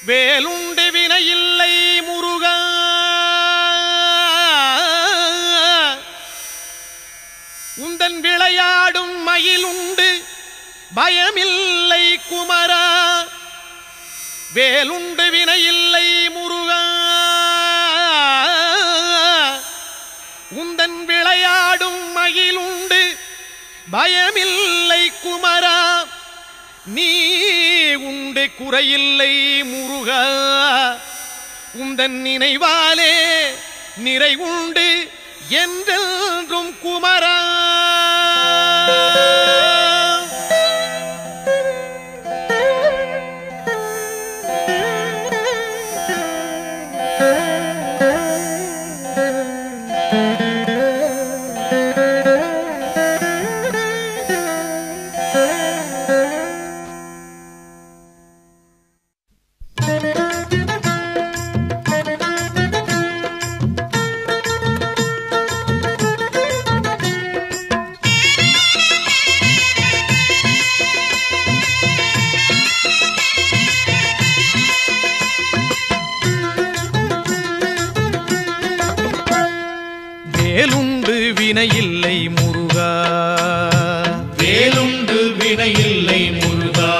வேலுண்டு வினையில்லை முருகா உந்தன் விளையாடும் மயிலுண்டு பயமில்லை குமரா வேலுண்டு வினையில்லை முருகா உந்தன் விளையாடும் மயிலுண்டு பயமில்லை குமரா நீ உண்டு குறையில்லை முருகா உந்தன் நினைவாலே நிறைவுண்டு என்றென்றும் குமரா வேலுண்டு வினையில்லை முருகா வேலுண்டு வினையில்லை முருகா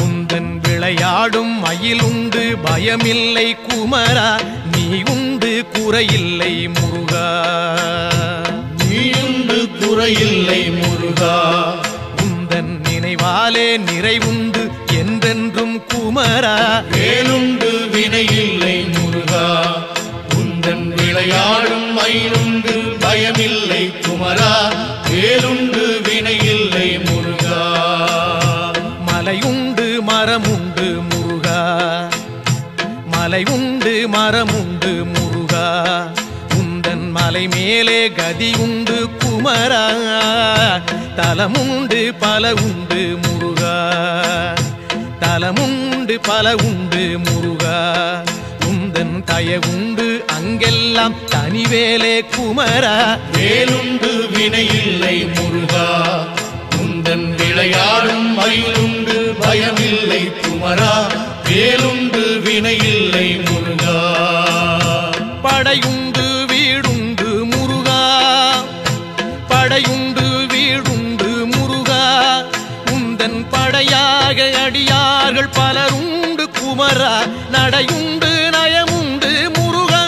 உந்தன் விளையாடும் மயிலுண்டு பயமில்லை குமரா நீ உண்டு குறையில்லை முருகா நீயுண்டு குறையில்லை முருகா உந்தன் நினைவாலே நிறைவுண்டு என்றென்றும் குமரா வேலுண்டு வினையில்லை முருகா உந்தன் விளையாடும் மயிலுண்டு பயமில்லை குமரா வேலுண்டு வினையில்லை முருகா மலையுண்டு மரமுண்டு முருகா மலையுண்டு மரமுண்டு முருகா உந்தன் மலை மேலே கதியுண்டு குமரா தலமுண்டு பல உண்டு முருகா தலமுண்டு பல உண்டு முருகா உந்தன் தயவுண்டு அங்கெல்லாம் தனிவேலே குமரா வேலுண்டு வினையில்லை முருகா உந்தன் விளையாடும் மயிலுண்டு பயமில்லை குமரா வேலுண்டு வினையில்லை முருகா படையுண்டு வீடுண்டு முருகா படையுண்டு வீடுண்டு முருகா உந்தன் படையாக அடியார்கள் பலருண்டு குமரா நடையுண்டு நயமுண்டு முருகா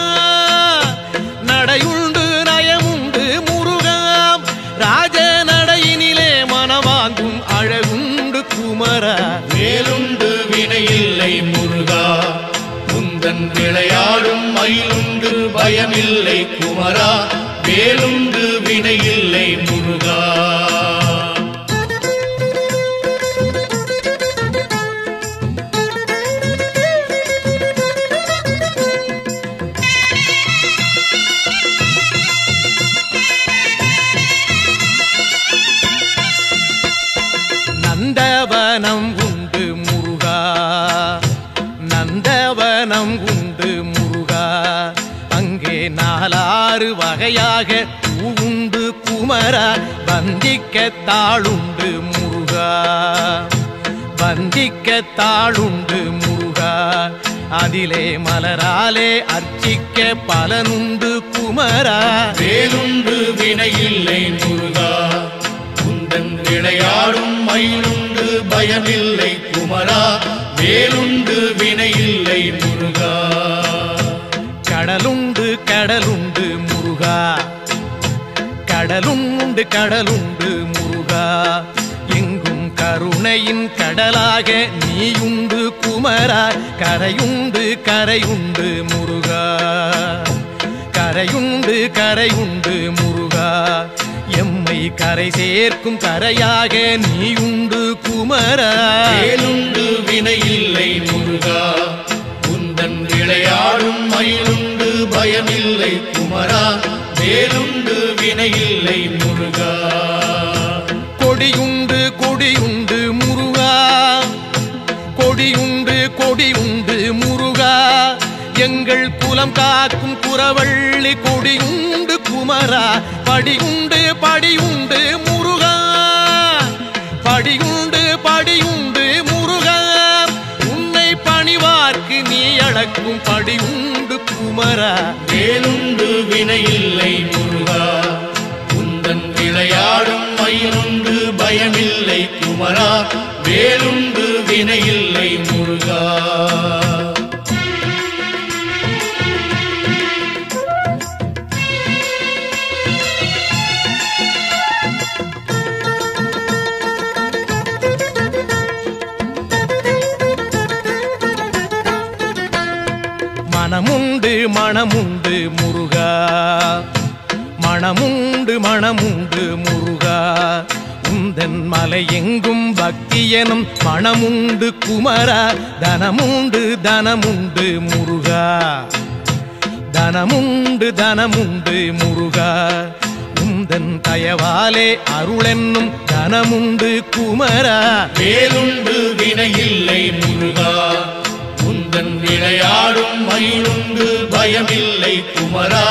நடையுண்டு நயமுண்டு முருகா ராஜ நடையினிலே மனவாங்கும் அழகுண்டு குமரா வேலுண்டு வினையில்லை முருகா உந்தன் விளையாடும் மயிலுண்டு பயமில்லை குமரா வேலுண்டு வினையில்லை முருகா நந்தவனம் உண்டு முருகா நந்தவனம் உண்டு முருகா அங்கே நாலாறு வகையாக பூவுண்டு குமரா வந்திக்க தாளுண்டு முருகா வந்திக்க தாளுண்டு முருகா அதிலே மலராலே அர்ச்சிக்க பலனுண்டு குமரா வேலுண்டு வினையில்லை முருகா உந்தன் விளையாடும் மயிலுண்டு பயமில்லை குமரா வேலுண்டு வினையில்லை முருகா கடலுண்டு கடலுண்டு முருகா கடலுண்டு கடலுண்டு முருகா எங்கும் கருணையின் கடலாக நீயுண்டு குமரா கரையுண்டு கரையுண்டு முருகா கரையுண்டு கரையுண்டு முருகா எம்மை கரை சேர்க்கும் கரையாக நீயுண்டு குமரா வேலுண்டு வினையில்லை முருகா உந்தன் விளையாடும் மயிலுண்டு பயமில்லை குமரா வேலுண்டு வினையில்லை முருகா கொடியுண்டு கொடியுண்டு முருகா கொடியுண்டு கொடியுண்டு முருகா எங்கள் குலம் காக்கும் குறவள்ளி கொடியுண்டு குமரா படியுண்டு படியுண்டு முருகா படியுண்டு படியுண்டு முருகா உன்னை பணிவார்க்கு கடக்கும் படி உண்டு குமரா வேலுண்டு வினையில்லை முருகா உந்தன் விளையாடும் மயிலுண்டு பயமில்லை குமரா வேலுண்டு வினையில்லை முருகா மனமுண்டு மனமுண்டு முருகா மனமுண்டு மனமுண்டு முருகா உந்தன் மலை எங்கும் பக்தி எனும் மனமுண்டு குமரா தனமுண்டு தனமுண்டு முருகா தனமுண்டு தனமுண்டு முருகா உந்தன் தயவாலே அருளென்னும் தனமுண்டு குமரா வேலுண்டு வினையில்லை முருகா உந்தன் விளையாடும் மயிலுண்டு பயமில்லை குமரா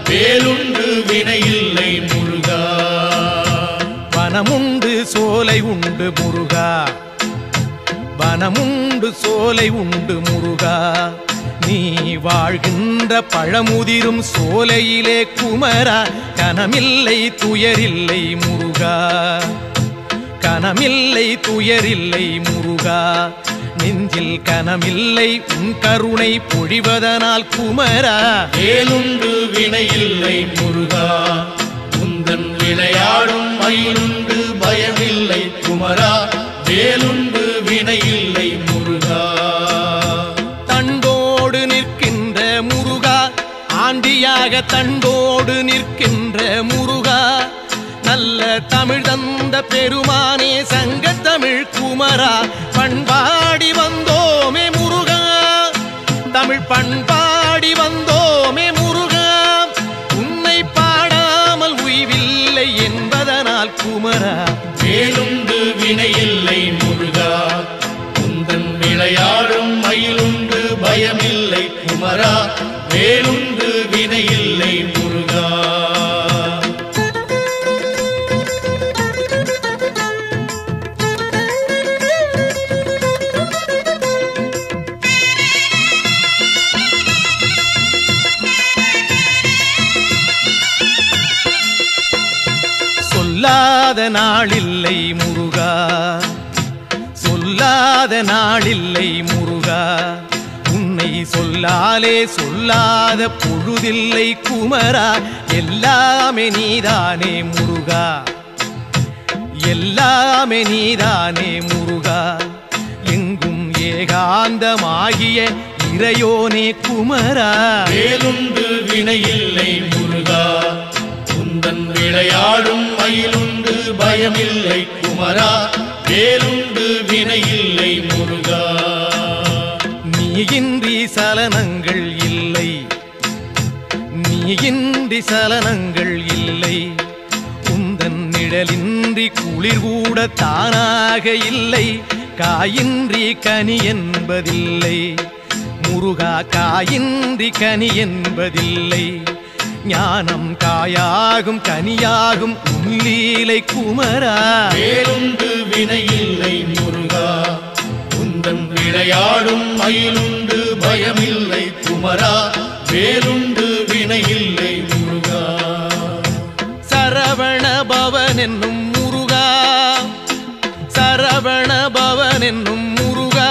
வேலுண்டு வினையில்லை முருகா வனமுண்டு சோலை உண்டு முருகா வனமுண்டு சோலை உண்டு முருகா நீ வாழ்கின்ற பழமுதிரும் சோலையிலே குமரா கனமில்லை துயரில்லை முருகா கனமில்லை துயரில்லை முருகா நெஞ்சில் கனமில்லை உன் கருணை பொழிவதனால் குமரா வேலுண்டு வினையில்லை முருகா உந்தன் விளையாடும் மயிலுண்டு பயமில்லை குமரா வேலுண்டு வினையில்லை முருகா தண்டோடு நிற்கின்ற முருகா ஆண்டியாக தண்டோடு நிற்கின்ற முருகா நல்ல தமிழ் தந்த பெருமானே சங்க தமிழ் குமரா பண்பாடி வந்தோமே முருகா தமிழ் பண்பாடி வந்தோமே முருகா உன்னை பாடாமல் உய்வில்லை என்பதனால் குமரா வேலுண்டு வினையில்லை முருகா உந்தன் விளையாடும் மயிலுண்டு பயமில்லை குமரா வேலுண்டு வினையில்லை முருகா சொல்லாத நாளில்லை முருகா சொல்லாத நாளில்லை முருகா உன்னை சொல்லாலே சொல்லாத பொழுதில்லை குமரா எல்லாமே நீதானே முருகா எல்லாமே நீதானே முருகா எங்கும் ஏகாந்தமாகிய இறையோனே குமரா வேலுண்டு வினையில்லை முருகா உந்தன் விளையாடும் மயிலுண்டு பயமில்லை குமரா வேலுண்டு வினையில்லை முருகா நீயின்றி சலனங்கள் இல்லை நீயின்றி சலனங்கள் இல்லை உந்தன் நிழலின்றி குளிர் கூட தானாக இல்லை காயின்றி கனி என்பதில்லை முருகா காயின்றி கனி என்பதில்லை ஞானம் காயாகும் கனியாகும் உள்ளீலை குமரா வேலுண்டு வினையில்லை முருகா உந்தன் விளையாடும் மயிலுண்டு பயமில்லை குமரா வேலுண்டு வினையில்லை முருகா சரவண பவன் என்னும் முருகா சரவண பவன் என்னும் முருகா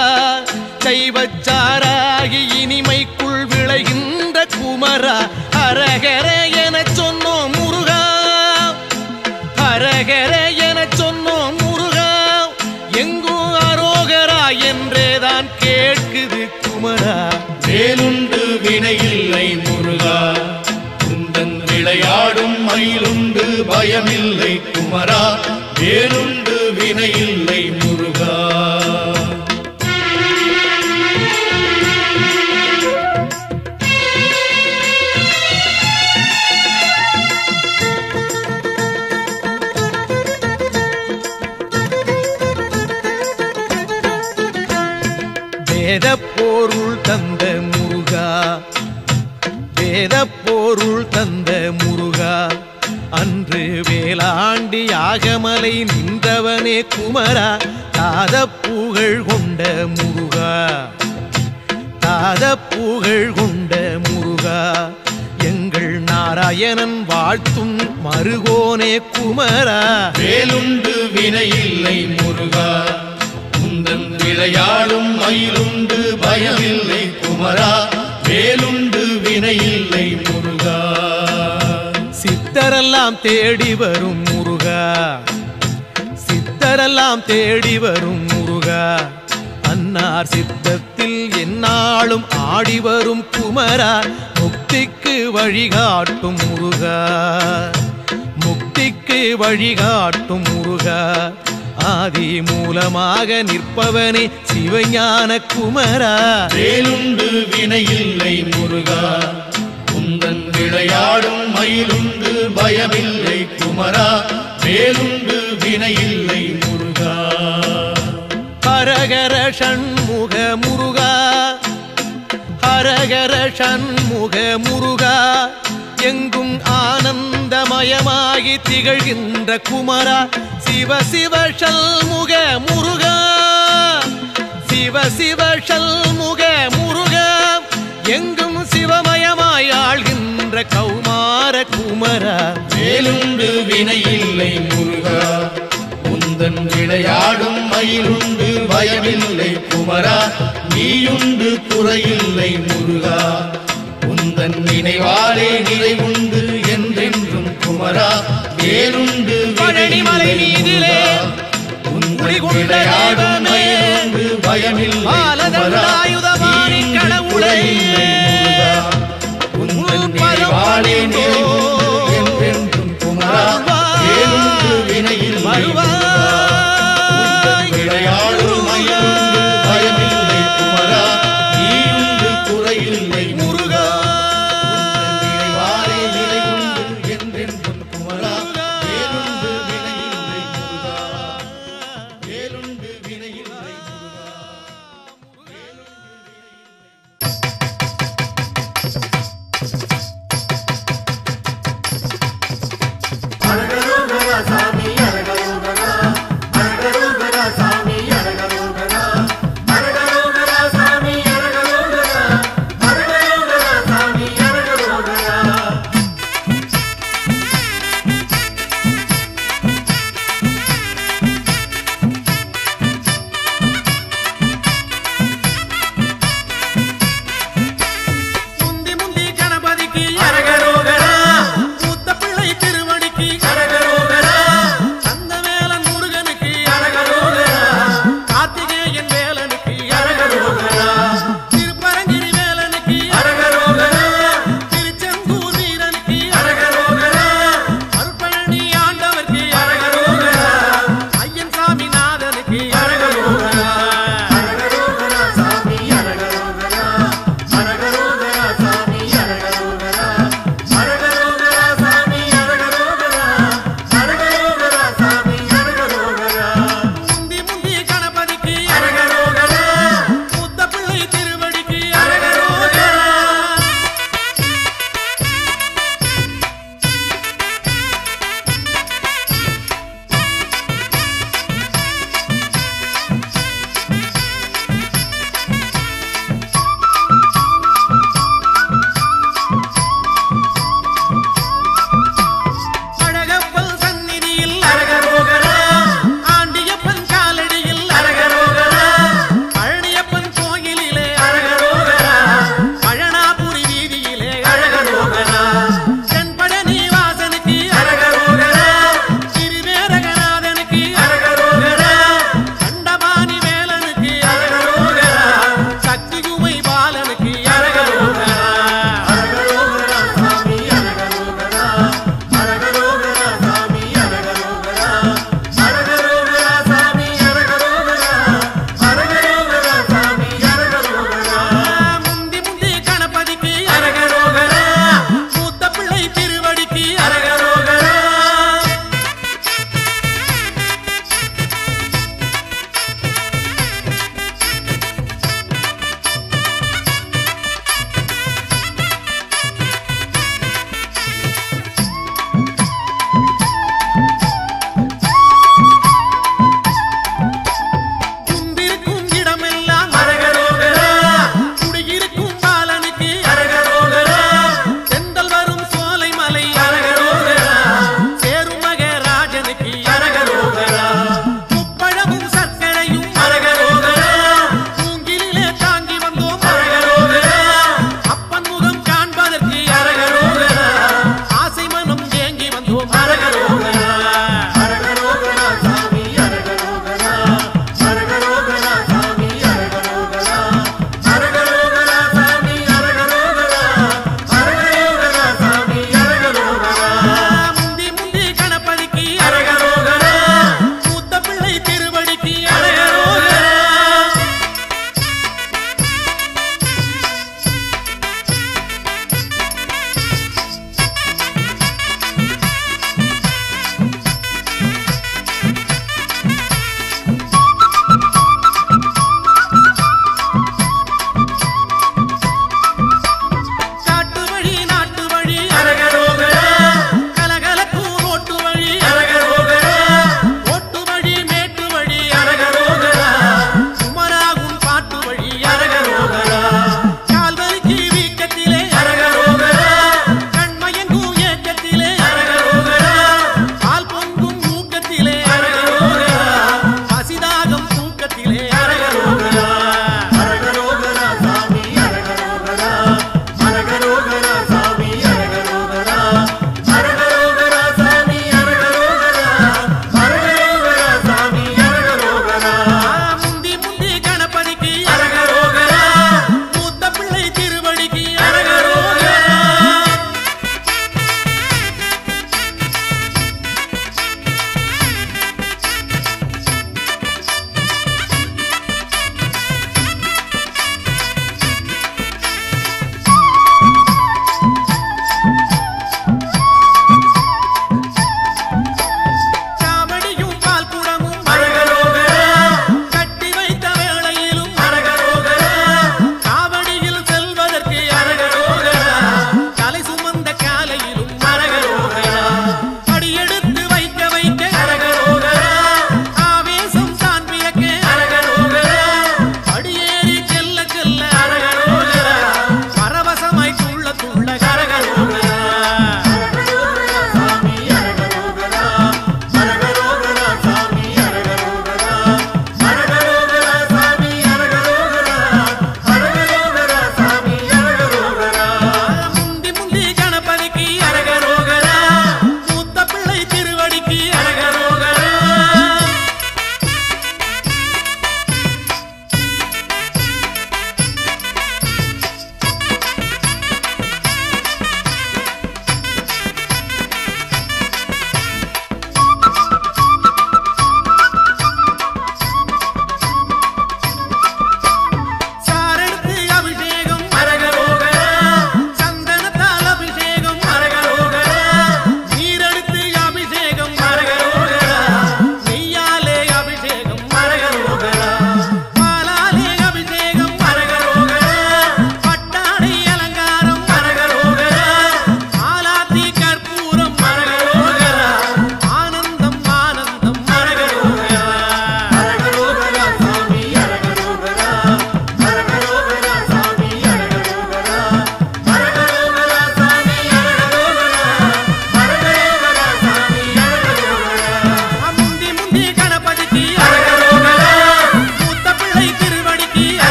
சைவச்சாராகி இனிமைக்குள் விளைகின்ற குமரா ஹரஹர என சொன்னோம் முருகா ஹரஹர என சொன்னோம் முருகா எங்கும் அரோகரா என்றேதான் கேட்குது குமரா வேலுண்டு வினையில்லை முருகா உந்தன் விளையாடும் மயிலுண்டு பயமில்லை குமரா வேலுண்டு வினையில்லை முருகா வேதப்பொருள் தந்த முருகா வேதப்பொருள் தந்த முருகா அன்று வேளாண்டி யாகமலை நின்றவனே குமரா தாத புகழ் கொண்ட முருகா மாறாத புகழ் கொண்ட முருகா எங்கள் நாராயணன் வாழ்த்தும் மருகோனே குமரா வேலுண்டு வினையில்லை முருகா உந்தன் விளையாடும் மயிலுண்டு பயமில்லை குமரா வேலுண்டு வினையில்லை முருகா சித்தரெல்லாம் தேடி வரும் முருகா சித்தரெல்லாம் தேடி வரும் முருகா அன்னார் சித்தத்தில் எந்நாளும் ஆடி வரும் குமரா முக்திக்கு வழிகாட்டும் முருகா முக்திக்கு வழிகாட்டும் முருகா ஆதி மூலமாக நிற்பவனே சிவஞான குமரா வேலுண்டு வினையில்லை முருகா உந்தன் விளையாடும் மயிலுண்டு பயமில்லை குமரா வேலுண்டு வினையில்லை முருகா ஹரஹர ஷண்முக முருகா ஹரஹர ஷண்முக முருகா எங்கும் ஆனந்தமயமாகி திகழ்கின்ற குமரா சிவ சிவ ஷண்முக முருகா சிவ சிவ ஷண்முக முருகா எங்கும் சிவமயமாய் ஆள்கின்ற கௌமார குமரா வேலுண்டு வினையில்லை முருகா உந்தன் விளையாடும் மயிலுண்டு பயமில்லை குமரா நீயுண்டு குறையில்லை முருகா உந்தன் நினைவாலே நிறைவுண்டு என்றென்றும் குமரா வேலுண்டு பழனிமலை மீதிலே உந்தன் விளையாடும் மயிலுண்டு பயமில்லை குமரா நீயுண்டு குறையில்லை முருகா உந்தன் நினைவாலே நிறைவுண்டு என்றென்றும் குமரா வேலுண்டு வினையில்லை விளையாடும் மயிலுண்டு பயமில்லை குமரா நீயுண்டு குறையில்லை முருகா நினைவாலே நிறைவுண்டு என்றென்றும் குமரா வேலுண்டு வினையில்லை முருகா வேலுண்டு வினையில்லை முருகா வேலுண்டு வினையில்லை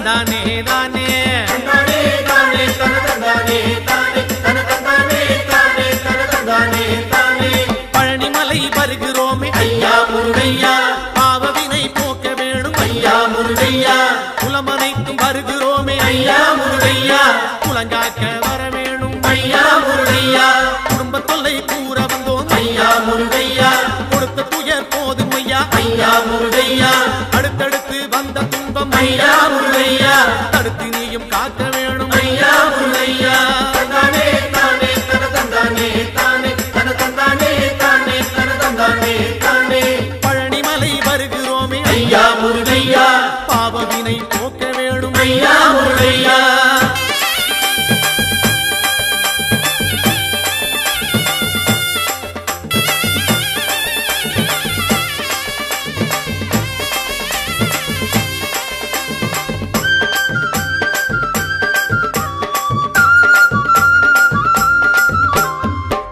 தந்தானே தானே தந்தானே தானே தன தந்தானே தானே தன தந்தானே தானே தன தந்தானே தானே பழனிமலை வருகிறோமே ஐயா முருகையா பாவவினை போக்க வேணும் ஐயா முருகையா குலமனைத்தும் வருகிறோமே ஐயா முருகையா குலங்காக்க வர வேணும் ஐயா முருகையா குடும்ப தொல்லை கூற வந்தோம் ஐயா முருகையா கொடுத்த துயர் போதும் ஐயா ஐயா முருகையா அடுத்தடுத்து வந்த துன்பம் ஐயா முருகையா தடுத்து நீயும் காக்க வேணும் ஐயா முருகையா தந்தானே தானே தன தந்தானே தானே தன தந்தானே தானே தன தந்தானே தானே பழனிமலை வருகிறோமே ஐயா முருகையா பாவவினை போக்க வேணும் ஐயா முருகையா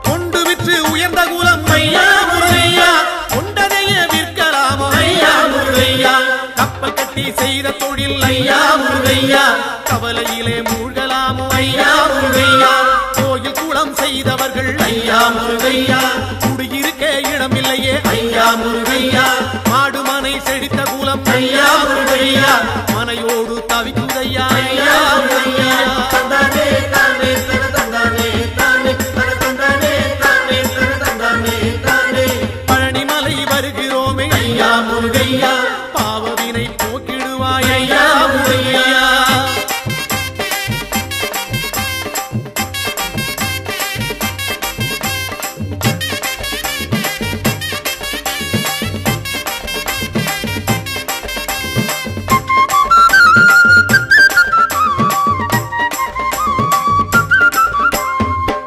கொண்டு விற்று உயர்ந்த குலம் ஐயா முருகையா கொண்டதையே விற்கலாமோ ஐயா முருகையா கப்பல் கட்டி செய்த தொழில் ஐயா முருகையா கவலையிலே மூழ்கலாமோ ஐயா முருகையா கோயில் குளம் செய்தவர்கள் ஐயா முருகையா குடியிருக்க இடமில்லையே ஐயா முருகையா மாடுமனை செழித்த குலம் ஐயா முருகையா மனையோடு தவிக்குதையா ஐயா முருகையா தந்தானே தானே தன தந்தானே தானே தன தந்தானே தானே தன தந்தானே தானே பழனிமலை வருகிறோமே ஐயா முருகையா பாவவினை போக்கிடுவாய் ஐயா முருகையா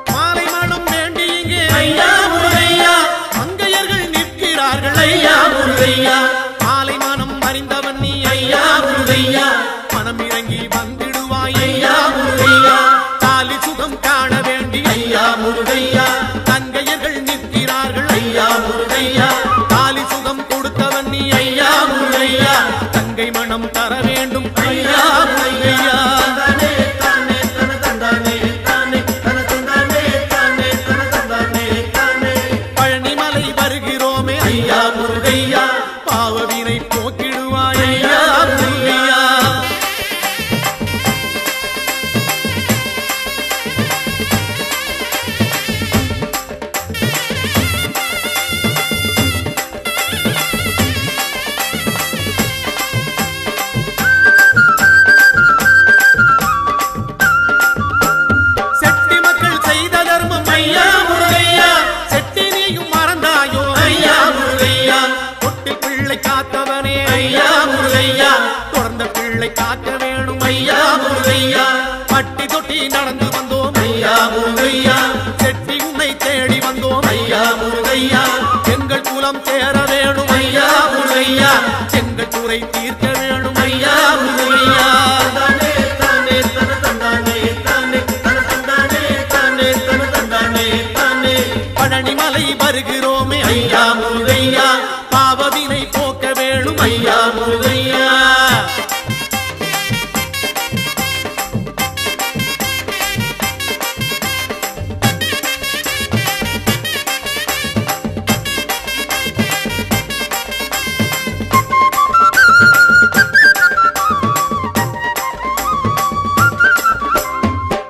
மாலை மனம் வேண்டி இங்கே ஐயா முருகையா மங்கையர்கள் நிற்கிறார்கள் ஐயா முருகையா மாலை மனம் அறிந்தவன் நீ ஐயா முருகையா மனம் இறங்கி வந்திடுவாய் ஐயா முருகையா தாலி சுகம் காண வேண்டி ஐயா முருகையா தங்கையர்கள் நிற்கிறார்கள் ஐயா முருகையா தாலி சுகம் கொடுத்தவன் நீ ஐயா முருகையா தங்கை மனம் தர வேண்டும் ஐயா முருகையா தந்தானே தானே தன தந்தானே தானே தன தந்தானே தானே தன தந்தானே தானே பழனிமலை வருகிறோமே ஐயா முருகையா பாவவினை போக்கிடுவாய் ஐயா முருகையா செட்டி மக்கள் செய்த தர்மம் ஐயா முருகையா செட்டி நீயும் மறந்தாயோ ஐயா முருகையா தொட்டி பிள்ளை காத்தவனே ஐயா முருகையா தொடர்ந்த பிள்ளை காக்க வேணும் ஐயா முருகையா பட்டி தொட்டி நடந்து வந்தோம் ஐயா முருகையா செட்டி உன்னை தேடி வந்தோம் ஐயா முருகையா எங்கள் குலம் சேர வேணும் ஐயா முருகையா எங்கள் குறை தீர்க்க வேணும் ஐயா முருகையா தந்தானே தானே தன தந்தானே தானே தன தந்தானே தானே தன தந்தானே தானே பழனிமலை வருகிறோமே ஐயா முருகையா பாவவினை போக்க வேணும் ஐயா முருகையா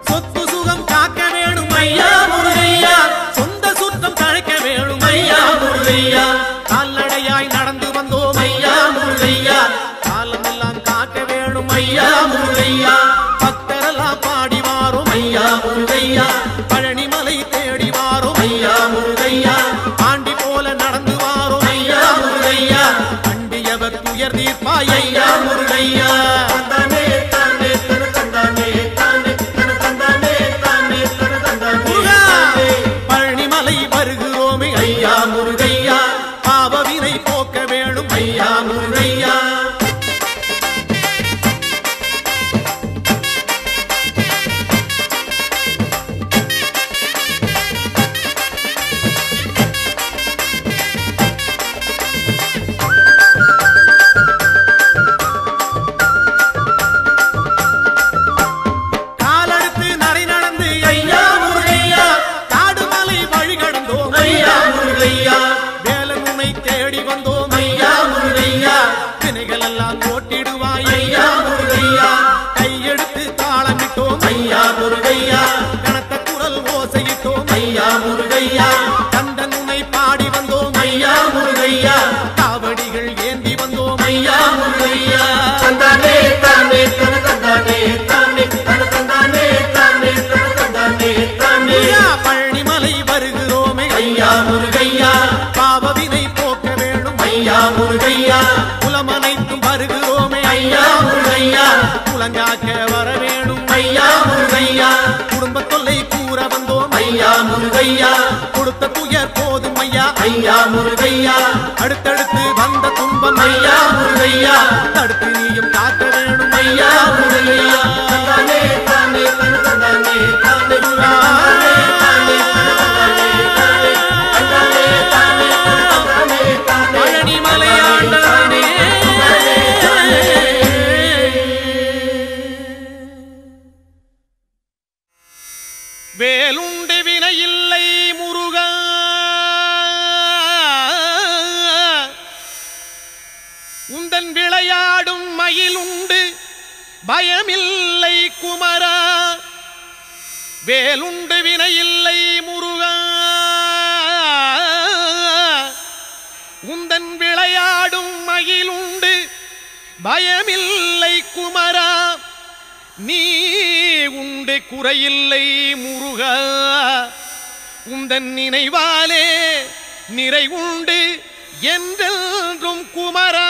சொத்து சுகம் காக்க வேணும் ஐயா முருகையா சொந்த சுத்தம் தழைக்க வேணும் ஐயா முருகையா கால்நடையாய் நடந்து வந்தோம் ஐயா முருகையா காலமெல்லாம் காக்க வேணும் ஐயா முருகையா பக்தரெல்லாம் பாடி வாரோம் ஐயா முருகையா பழனிமலை தேடி வாரோம் ஐயா முருகையா ஆண்டி போல நடந்து வாரோம் ஐயா முருகையா அண்டியவர் துயர் தீர்ப்பாய் ஐயா முருகையா தந்தானே தானே தன தந்தானே தானே தன தந்தானே தானே தன தந்தானே முருகா! தானே பழனிமலை வருகிறோமே ஐயா முருகையா பாவவினை போக்க வேணும் ஐயா முருகையா வினைகள் எல்லாம் ஓட்டிடுவாய் ஐயா முருகையா கையெடுத்து தாளமிட்டோம் ஐயா முருகையா கனத்த குரல் ஓசையிட்டோம் ஐயா முருகையா கண்டன் உன்னை பாடி வந்தோம் ஐயா முருகையா காவடிகள் ஏந்தி வந்தோம் ஐயா முருகையா தந்தானே தானே தன தந்தானே தானே தன தந்தானே தானே தன தந்தானே தானே பழனிமலை வருகிறோமே ஐயா முருகையா பாவவினை போக்க வேணும் ஐயா முருகையா குலமனைத்தும் வருகிறோமே ஐயா முருகையா குலங்காக்க வர வேணும் ஐயா முருகையா குடும்ப தொல்லை கூற வந்தோம் ஐயா முருகையா கொடுத்த துயர் போதும் ஐயா ஐயா முருகையா அடுத்தடுத்து வந்த துன்பம் ஐயா முருகையா தடுத்து நீயும் காக்க வேணும் ஐயா முருகையா தந்தானே தானே தன தந்தானே தானே தானே தானே தந்தானே தானே தந்தானே தானே தந்தானே தானே பழனிமலை ஆண்டவனே வேலுண்டு வினையில்லை முருகா உந்தன் விளையாடும் மயிலுண்டு பயமில்லை குமரா வேலுண்டு வினையில்லை முருகா உந்தன் விளையாடும் மயிலுண்டு பயமில்லை குமரா நீ உண்டு குறையில்லை முருகா உந்தன் நினைவாலே நிறைவுண்டு என்றென்றும் குமரா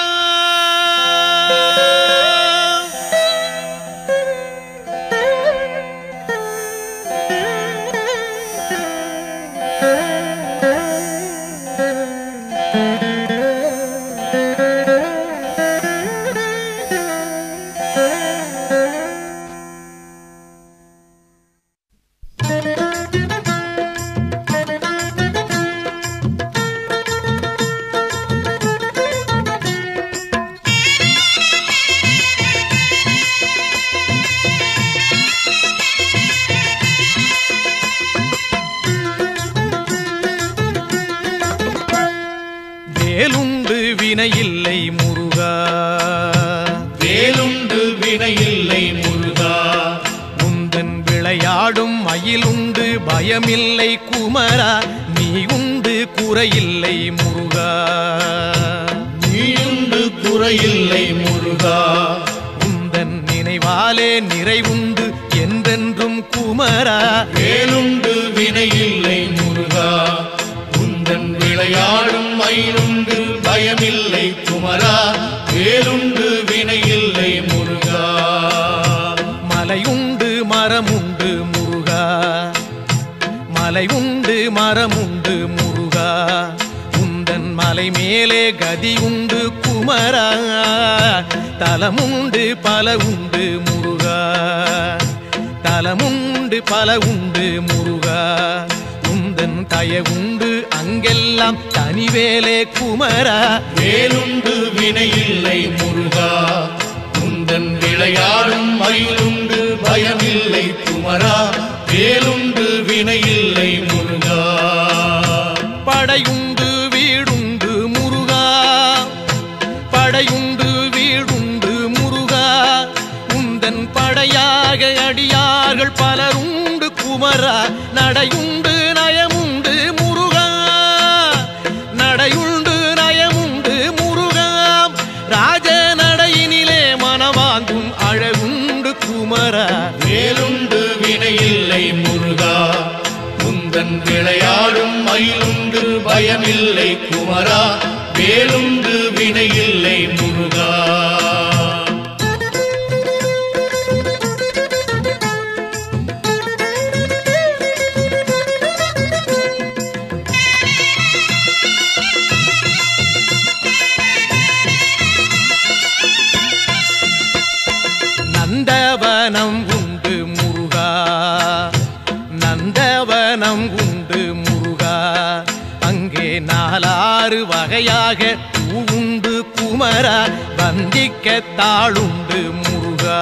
வேலுண்டு வினையில்லை முருகா வேலுண்டு வினையில்லை முருகா உந்தன் விளையாடும் மயிலுண்டு பயமில்லை குமரா நீ உண்டு குறையில்லை முருகா நீயுண்டு குறையில்லை முருகா உந்தன் நினைவாலே நிறைவுண்டு என்றென்றும் குமரா வேலுண்டு வினையில்லை முருகா உந்தன் விளையாடும் மயிலுண்டு பயமில்லை குமரா வேலுண்டு வினையில்லை முருகா மலையுண்டு மரமுண்டு முருகா மலையுண்டு மரமுண்டு முருகா உந்தன் மலை மேலே கதி உண்டு குமரா தலமுண்டு பல உண்டு முருகா தலமுண்டு பல உண்டு முருகா உந்தன் தயவுண்டு அங்கெல்லாம் தனிவேலே குமரா வேலுண்டு வினையில்லை முருகா உந்தன் விளையாடும் மயிலுண்டு பயமில்லை குமரா வேலுண்டு வினையில்லை முருகா படையுண்டு வீடுண்டு முருகா படையுண்டு வீடுண்டு முருகா உந்தன் படையாக அடியார்கள் பலருண்டு குமரா நடையுண்டு நயமுண்டு முருகா நடையுண்டு நயமுண்டு முருகா ராஜ நடையினிலே மனவாங்கும் அழகுண்டு குமரா வேலுண்டு வினையில்லை முருகா உந்தன் விளையாடும் மயிலுண்டு பயமில்லை குமரா வேலுண்டு வினையில்லை முருகா நந்தவனம் உண்டு முருகா நந்தவனம் உண்டு முருகா அங்கே நாலாறு வகையாக பூவுண்டு குமரா வந்திக்க தாளுண்டு முருகா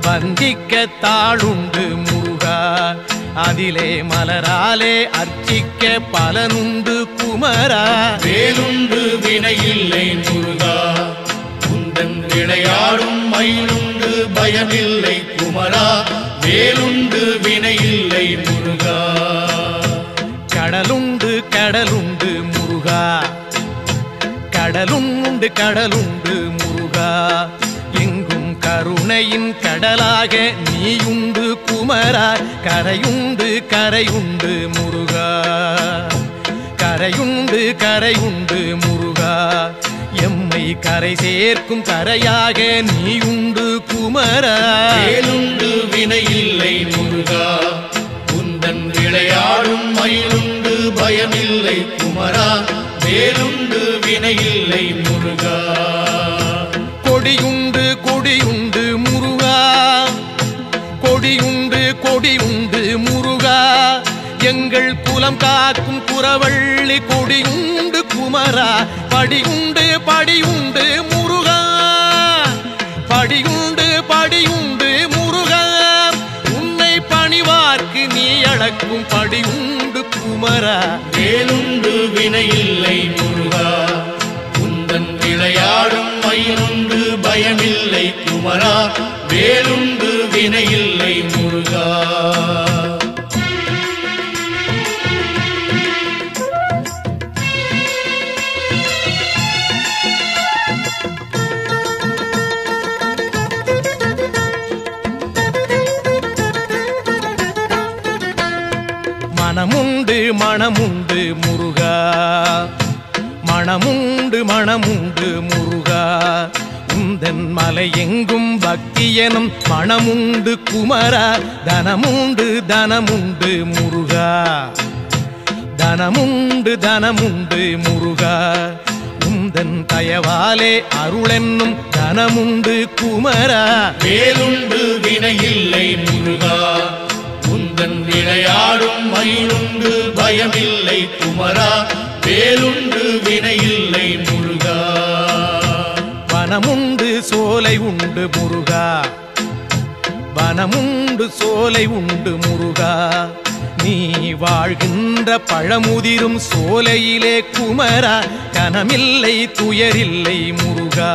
வந்திக்க தாளுண்டு முருகா அதிலே மலராலே அர்ச்சிக்க பலனுண்டு குமரா வேலுண்டு வினையில்லை முருகா விளையாடும் மயிலுண்டு பயமில்லை குமரா வேலுண்டு வினையில்லை முருகா கடலுண்டு கடலுண்டு முருகா கடலுண்டு கடலுண்டு முருகா எங்கும் கருணையின் கடலாக நீயுண்டு குமரா கரையுண்டு கரையுண்டு முருகா கரையுண்டு கரையுண்டு முருகா எம்மை கரை சேர்க்கும் கரையாக நீயுண்டு குமரா வேலுண்டு வினையில்லை முருகா உந்தன் விளையாடும் மயிலுண்டு பயமில்லை குமரா வேலுண்டு வினையில்லை முருகா கொடியுண்டு கொடியுண்டு முருகா கொடியுண்டு கொடியுண்டு முருகா எங்கள் குலம் காக்கும் குறவள்ளி கொடியுண்டு குமரா படியுண்டு படியுண்டு முருகா படியுண்டு படியுண்டு முருகா உன்னை பணிவார்க்கு நீ அளக்கும் படியுண்டு குமரா வேலுண்டு வினையில்லை முருகா உந்தன் விளையாடும் மயிலுண்டு பயமில்லை குமரா வேலுண்டு வினையில்லை முருகா மனமுண்டு மனமுண்டு முருகா மனமுண்டு மனமுண்டு முருகா உந்தன் மலை எங்கும் பக்தியனும் மனமுண்டு குமரா தனமுண்டு தனமுண்டு முருகா தனமுண்டு தனமுண்டு முருகா உந்தன் தயவாலே அருளென்னும் தனமுண்டு குமரா வேலுண்டு வினையில்லை முருகா உந்தன் விளையாடும் மயிலுண்டு பயமில்லை குமரா வேலுண்டு வினையில்லை முருகா வனமுண்டு சோலை உண்டு முருகா வனமுண்டு சோலை உண்டு முருகா நீ வாழ்கின்ற பழமுதிரும் சோலையிலே குமரா கனமில்லை துயரில்லை முருகா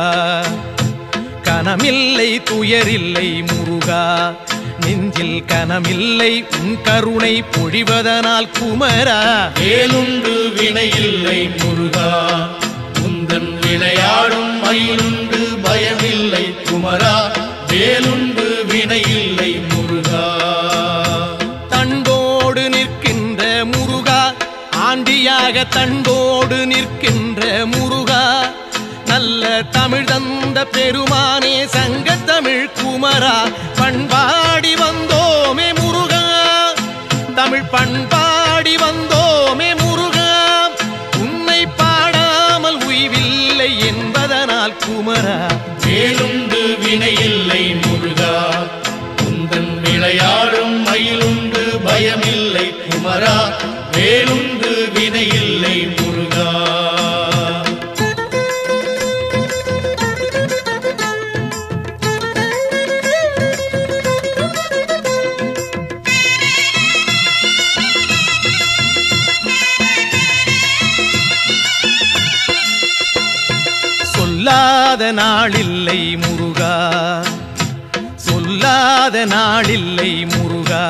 கனமில்லை துயரில்லை முருகா நெஞ்சில் கனமில்லை உன் கருணை பொழிவதனால் குமரா வேலுண்டு வினையில்லை முருகா உந்தன் விளையாடும் மயிலுண்டு பயமில்லை குமரா வேலுண்டு வினையில்லை முருகா தண்டோடு நிற்கின்ற முருகா ஆண்டியாக தண்டோடு நிற்கின்ற முருகா நல்ல தமிழ் தந்த பெருமானே சங்க தமிழ் குமரா பண்பாடி வந்தோமே முருகா தமிழ் பண்பாடி வந்தோமே முருகா உன்னை பாடாமல் உய்வில்லை என்பதனால் குமரா வேலுண்டு வினையில்லை முருகா உந்தன் விளையாடும் மயிலுண்டு பயமில்லை குமரா வேலுண்டு வினையில்லை முருகா சொல்லாத நாளில்லை முருகா சொல்லாத நாளில்லை முருகா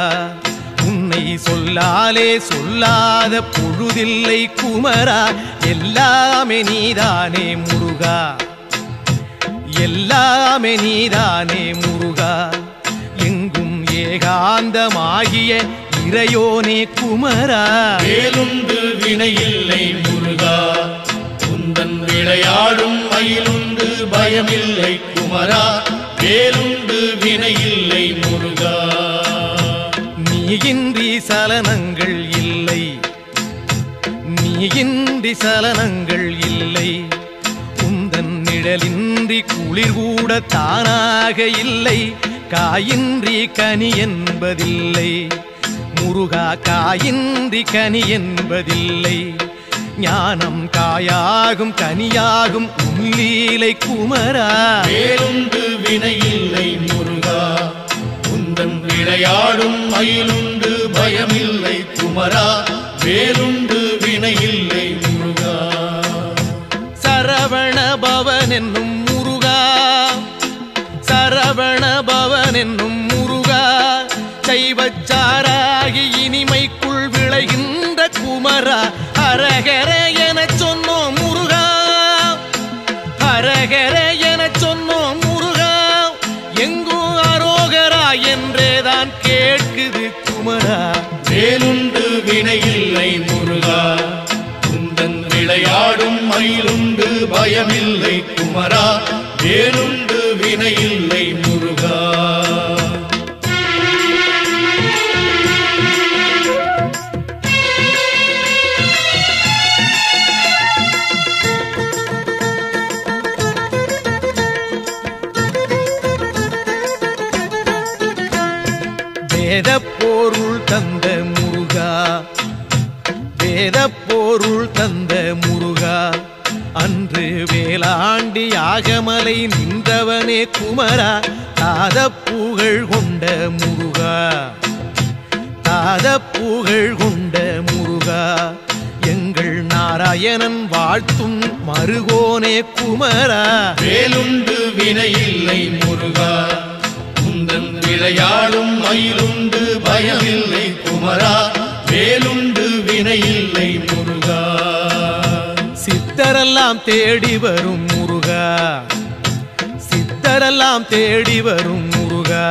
உன்னை சொல்லாலே சொல்லாத பொழுதில்லை குமரா எல்லாமே நீதானே முருகா எல்லாமே நீதானே முருகா எங்கும் ஏகாந்தமாகிய இறையோனே குமரா வேலுண்டு வினையில்லை முருகா உந்தன் விளையாடும் மயிலுண்டு பயமில்லை குமரா வேலுண்டு வினையில்லை முருகா நீயின்றி சலனங்கள் இல்லை நீயின்றி சலனங்கள் இல்லை உந்தன் நிழலின்றி குளிர் கூட தானாக இல்லை காயின்றி கனி என்பதில்லை முருகா காயின்றி கனி என்பதில்லை ஞானம் காயாகும் கனியாகும் உன்லீலை குமரா வேலுண்டு வினையில்லை முருகா உந்தன் விளையாடும் மயிலுண்டு பயமில்லை குமரா வேலுண்டு வினையில்லை முருகா சரவண பவன் என்னும் முருகா சரவண பவன் என்னும் முருகா சைவச்சாராகி இனிமைக்குள் விளைகின்ற குமரா ஹரஹர எனச் சொன்னோம் முருகா ஹரஹர எனச் சொன்னோம் முருகா எங்கும் அரோகரா என்றேதான் கேட்குது குமரா வேலுண்டு வினையில்லை முருகா உந்தன் விளையாடும் மயிலுண்டு பயமில்லை குமரா வேலுண்டு வினையில்லை முருகா வேதப்பொருள் தந்த முருகா வேதப்பொருள் தந்த முருகா அன்று வேளாண்டி யாகமலை நின்றவனே குமரா தாதப்புகழ் கொண்ட முருகா தாதப்புகழ் கொண்ட முருகா எங்கள் நாராயணன் வாழ்த்தும் மருகோனே குமரா வேலுண்டு வினையில்லை முருகா உந்தன் விளையாடும் மயிலுண்டு பயமில்லை குமரா வேலுண்டு வினையில்லை முருகா சித்தரெல்லாம் தேடி வரும் முருகா சித்தரெல்லாம் தேடி வரும் முருகா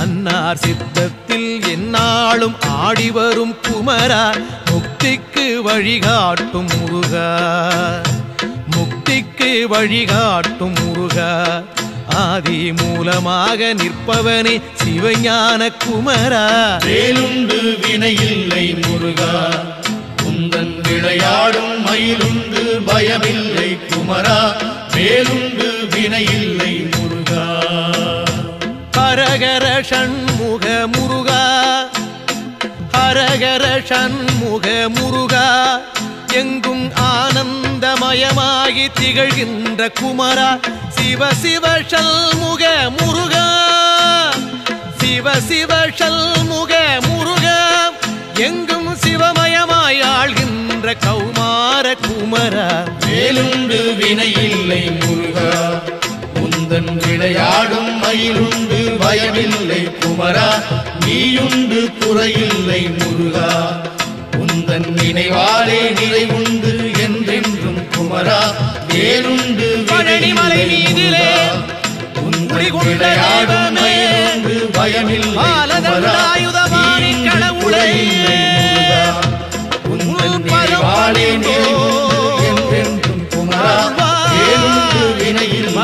அன்னார் சித்தத்தில் எந்நாளும் ஆடி வரும் குமரா முக்திக்கு வழிகாட்டும் முருகா முக்திக்கு வழிகாட்டும் முருகா ஆதி மூலமாக நிற்பவனே சிவஞான குமரா வேலுண்டு வினையில்லை முருகா உந்தன் விளையாடும் மயிலுண்டு பயமில்லை குமரா வேலுண்டு வினையில்லை முருகா ஹரஹர ஷண்முக முருகா ஹரஹர ஷண்முக முருகா எங்கும் ஆனந்தமயமாகி திகழ்கின்ற குமரா சிவ சிவ ஷண்முக முருகா சிவ சிவ ஷண்முக முருகா எங்கும் சிவமயமாய் ஆள்கின்ற கௌமார குமரா வேலுண்டு வினையில்லை முருகா உந்தன் விளையாடும் மயிலுண்டு பயமில்லை குமரா நீயுண்டு குறையில்லை முருகா உந்தன் நினைவாலே நிறைவுண்டு என்றென்றும் குமரா வேலுண்டு பழனிமலை மீதிலே உந்தன் விளையாடும் மயிலுண்டு பயமில்லை குமரா நீயுண்டு குறையில்லை முருகா உந்தன் நினைவாலே நிறைவுண்டு என்றென்றும் குமரா வேலுண்டு வினையில்லை